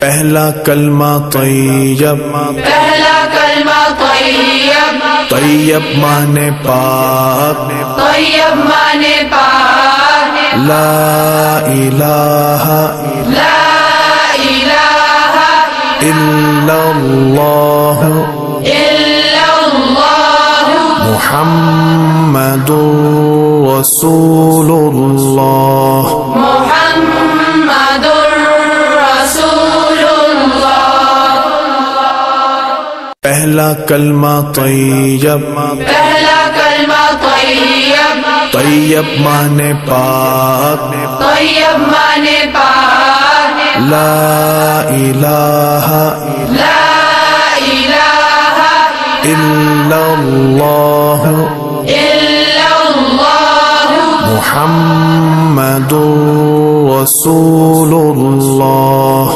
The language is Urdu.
پہلا کلمہ طیب، پہلا کلمہ طیب، طیب مانے پاک، طیب مانے پاک، لا الہ لا الہ الا اللہ الا اللہ محمد رسول اللہ۔ محمد رسول اللہ۔ پہلا کلمہ طیب، پہلا کلمہ طیب، طیب مانے پاک، طیب مانے پاک، لا الہ لا الہ الا اللہ الا اللہ محمد رسول اللہ۔